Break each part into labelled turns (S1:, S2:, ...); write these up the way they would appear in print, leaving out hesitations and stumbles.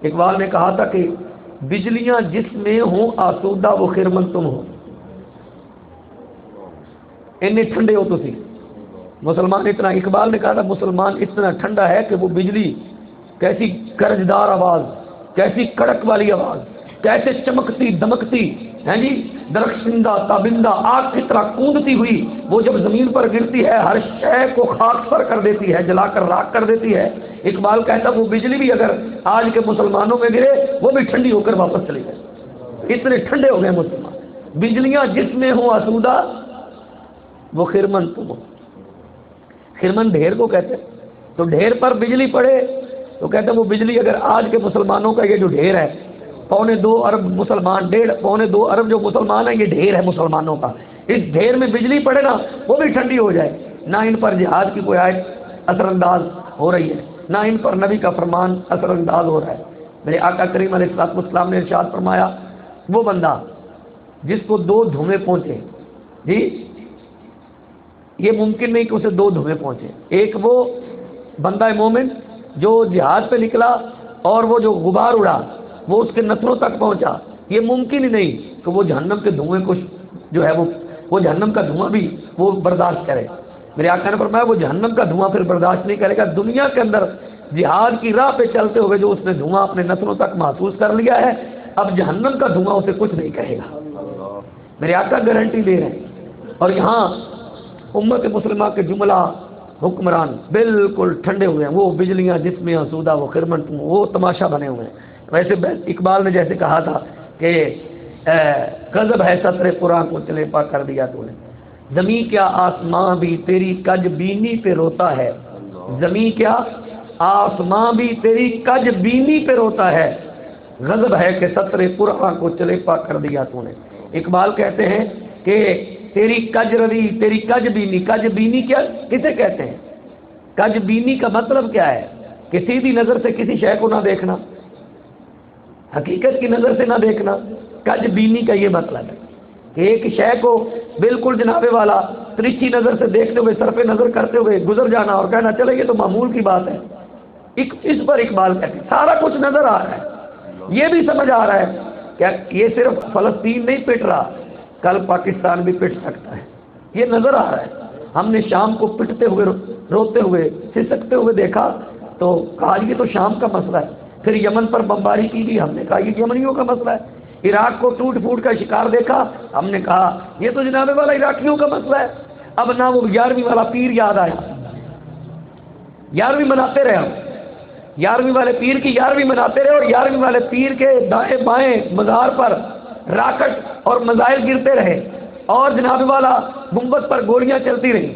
S1: اقبال نے کہا تھا کہ بجلیاں جس میں ہوں آسودہ وہ خرمن تم ہو، اتنے ٹھنڈے ہو تسی مسلمان، اتنا اقبال نے کہا تھا مسلمان اتنا ٹھنڈا ہے کہ وہ بجلی کیسی گرجدار آواز، کیسی کڑک والی آواز، کیسے چمکتی دمکتی ہے جی، درخشندہ تابندہ آگ کی طرح کوندتی ہوئی وہ جب زمین پر گرتی ہے ہر شے کو خاک پر کر دیتی ہے، جلا کر راکھ کر دیتی ہے۔ اقبال کہتا وہ بجلی بھی اگر آج کے مسلمانوں میں گرے وہ بھی ٹھنڈی ہو کر واپس چلی جائے، اتنے ٹھنڈے ہو گئے مسلمان۔ بجلیاں جس میں ہوں آسودہ وہ خرمن تم ہو، خرمن ڈھیر کو کہتے ہیں، تو ڈھیر پر بجلی پڑے تو کہتے ہیں وہ بجلی اگر آج کے مسلمانوں کا یہ جو ڈھیر ہے 2.25 ارب مسلمان، 2.25 ارب جو مسلمان ہیں یہ ڈھیر ہے مسلمانوں کا، اس ڈھیر میں بجلی پڑے نا وہ بھی ٹھنڈی ہو جائے، نہ ان پر جہاد کی کوئی آیت اثر انداز ہو رہی ہے، نہ ان پر نبی کا فرمان اثر انداز ہو رہا ہے۔ میرے آقا کریم علیہ السلام نے ارشاد فرمایا وہ بندہ جس کو 2 دھویں پہنچے، جی یہ ممکن نہیں کہ اسے 2 دھویں پہنچے، ایک وہ بندہ مومن جو جہاد پہ نکلا اور وہ جو غبار اڑا وہ اس کے نتنوں تک پہنچا، یہ ممکن ہی نہیں کہ وہ جہنم کے دھوئیں کو جو ہے وہ جہنم کا دھواں بھی وہ برداشت کرے۔ میرے آقا نے فرمایا وہ جہنم کا دھواں پھر برداشت نہیں کرے گا، دنیا کے اندر جہاد کی راہ پہ چلتے ہوئے جو اس نے دھواں اپنے نتنوں تک محسوس کر لیا ہے اب جہنم کا دھواں اسے کچھ نہیں کہے گا، میرے آقا گارنٹی دے رہے ہیں۔ اور یہاں امت مسلمہ کے جملہ حکمران بالکل ٹھنڈے ہوئے ہیں، وہ بجلیاں جس میں آسودہ وہ خرمن تم، وہ تماشا بنے ہوئے ہیں۔ ویسے اقبال نے جیسے کہا تھا کہ غضب ہے سطر قرآن کو چلیپا کر دیا تو نے، زمین کیا آسماں بھی تیری کج بینی پہ روتا ہے، زمین کیا آسماں بھی تیری کج بینی پہ روتا ہے، غضب ہے کہ سطر قرآن کو چلیپا کر دیا تو نے۔ اقبال کہتے ہیں کہ تیری کج روی تیری کج بینی کیا کسے کہتے ہیں؟ کج بینی کا مطلب کیا ہے کہ سیدھی نظر سے کسی شے کو نہ دیکھنا، حقیقت کی نظر سے نہ دیکھنا، کج بینی کا یہ مطلب ہے کہ ایک شے کو بالکل جناب والا ترچھی نظر سے دیکھتے ہوئے سر پہ نظر کرتے ہوئے گزر جانا اور کہنا چلے یہ تو معمول کی بات ہے۔ اس پر اقبال کہتے ہیں سارا کچھ نظر آ رہا ہے، یہ بھی سمجھ آ رہا ہے کہ یہ صرف فلسطین نہیں پٹ رہا، کل پاکستان بھی پٹ سکتا ہے، یہ نظر آ رہا ہے۔ ہم نے شام کو پٹتے ہوئے روتے ہوئے سسکتے ہوئے دیکھا تو کہا یہ تو شام کا مسئلہ ہے، پھر یمن پر بمباری کی گئی، ہم نے کہا یہ یمنیوں کا مسئلہ ہے، عراق کو ٹوٹ پھوٹ کا شکار دیکھا، ہم نے کہا یہ تو جناب والا عراقیوں کا مسئلہ ہے۔ اب نہ وہ 11ویں والا پیر یاد آیا، 11ویں مناتے رہے ہم، 11ویں والے پیر کی 11ویں مناتے رہے اور 11ویں والے پیر کے دائیں بائیں مزار پر راکٹ اور میزائل گرتے رہے اور جناب والا گنبد پر گولیاں چلتی رہی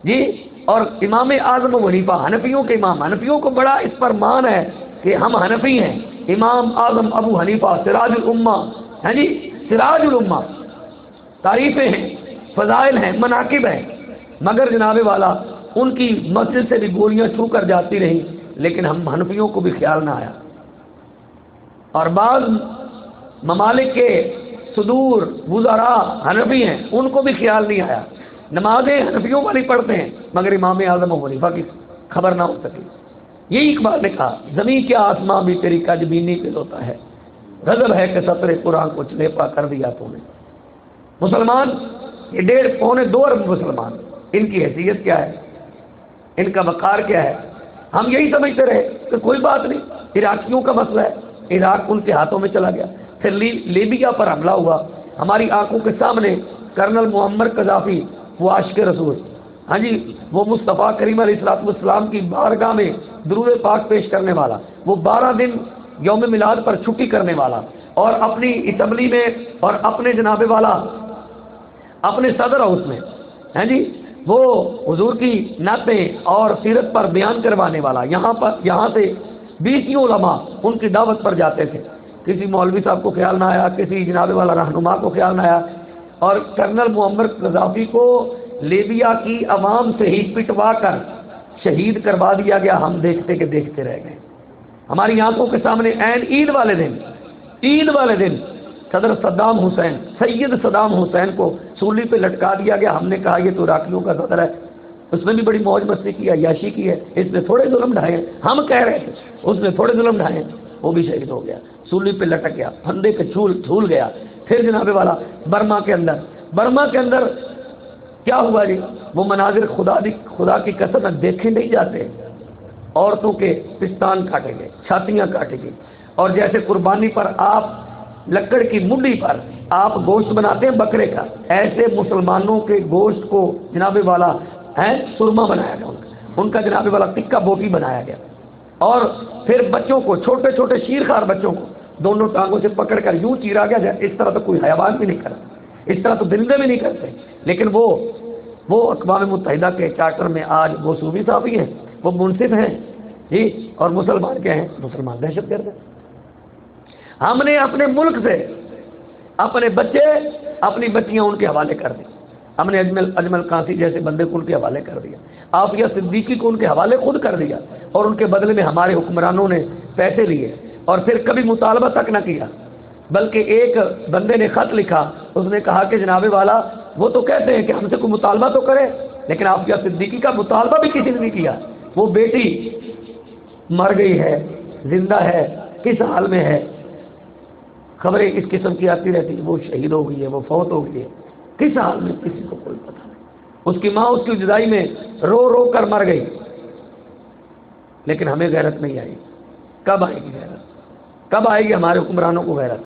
S1: جی۔ اور امام اعظم ابو حنیفہ حنفیوں کے امام، حنفیوں کو بڑا اس پر مان ہے کہ ہم حنفی ہیں، امام اعظم ابو حنیفہ سراج الامہ ہے جی، سراج الامہ، تعریفیں ہیں، فضائل ہیں، مناقب ہیں، مگر جناب والا ان کی مسجد سے بھی گولیاں چھو کر جاتی رہی، لیکن ہم حنفیوں کو بھی خیال نہ آیا۔ اور بعض ممالک کے صدور وزراء حنفی ہیں، ان کو بھی خیال نہیں آیا، نمازیں حنفیوں والی پڑھتے ہیں مگر امام اعظم ابو حنیفہ کی خبر نہ ہو سکی۔ یہی اقبال نے کہا زمین کیا آسماں بھی تیری کج بینی پہ ہوتا ہے، غضب ہے کہ سطر قرآن کو چلیپا کر دیا تو نے۔ مسلمان یہ 1.25 ارب مسلمان، ان کی حیثیت کیا ہے، ان کا وقار کیا ہے؟ ہم یہی سمجھتے رہے کہ کوئی بات نہیں، عراقیوں کا مسئلہ ہے، عراق ان کے ہاتھوں میں چلا گیا، پھر لیبیا پر حملہ ہوا، ہماری آنکھوں کے سامنے کرنل معمر قذافی، وہ عاشق رسول، ہاں جی، وہ مصطفیٰ کریم علیہ السلام کی بارگاہ میں درود پاک پیش کرنے والا، وہ 12 دن یوم میلاد پر چھٹی کرنے والا اور اپنی اسمبلی میں اور اپنے جناب والا اپنے صدر ہاؤس میں ہیں جی وہ حضور کی نعتیں اور سیرت پر بیان کروانے والا، یہاں سے 20 علماء ان کی دعوت پر جاتے تھے، کسی مولوی صاحب کو خیال نہ آیا، کسی جناب والا رہنما کو خیال نہ آیا، اور کرنل معمر قذافی کو لیبیا کی عوام سے ہی پٹوا کر شہید کروا دیا گیا، ہم دیکھتے کہ دیکھتے رہ گئے۔ ہماری آنکھوں کے سامنے عین عید والے دن صدر صدام حسین، سید صدام حسین کو سولی پہ لٹکا دیا گیا، ہم نے کہا یہ تو عراقیوں کا صدر ہے، اس نے بھی بڑی موج مستی کی ہے، عیاشی کی ہے، اس نے تھوڑے ظلم ڈھائے ہیں، ہم کہہ رہے تھے اس نے تھوڑے ظلم ڈھائے ہیں، وہ بھی شہید ہو گیا، سولی پہ لٹک گیا، پھندے کے جھول گیا۔ پھر جناب والا برما کے اندر کیا ہوا جی؟ وہ مناظر خدا کی قسم دیکھے نہیں جاتے، عورتوں کے پستان کاٹے گئے، چھاتیاں کاٹے گئی، اور جیسے قربانی پر آپ لکڑ کی منڈی پر آپ گوشت بناتے ہیں بکرے کا، ایسے مسلمانوں کے گوشت کو جناب والا ہے سرما بنایا گیا، ان کا جناب والا ٹکا بوٹی بنایا گیا، اور پھر بچوں کو، چھوٹے چھوٹے شیرخوار بچوں کو دونوں ٹانگوں سے پکڑ کر یوں چیرا گیا، اس طرح تو کوئی حیوان بھی نہیں کرتا، اس طرح تو درندے بھی نہیں کرتے، لیکن وہ اقوام متحدہ کے چارٹر میں آج وہ صوبی صاحب ہیں، وہ منصف ہیں جی، اور مسلمان کیا ہیں؟ مسلمان دہشت گرد ہیں۔ ہم نے اپنے ملک سے اپنے بچے، اپنی بچیاں ان کے حوالے کر دی، ہم نے اجمل قاسم جیسے بندے کو ان کے حوالے کر دیا، عافیہ صدیقی کو ان کے حوالے خود کر دیا، اور ان کے بدلے میں ہمارے حکمرانوں نے پیسے لیے، اور پھر کبھی مطالبہ تک نہ کیا، بلکہ ایک بندے نے خط لکھا، اس نے کہا کہ جناب والا وہ تو کہتے ہیں کہ ہم سے کوئی مطالبہ تو کرے، لیکن عافیہ صدیقی کا مطالبہ بھی کسی نے نہیں کیا، وہ بیٹی مر گئی ہے، زندہ ہے، کس حال میں ہے، خبریں اس قسم کی آتی رہتی، وہ شہید ہو گئی ہے، وہ فوت ہو گئی ہے، کس حال میں کسی کو کوئی پتہ نہیں۔ اس کی ماں اس کی جدائی میں رو رو کر مر گئی، لیکن ہمیں غیرت نہیں آئی۔ کب آئے گی غیرت؟ کب آئے گی ہمارے حکمرانوں کو غیرت؟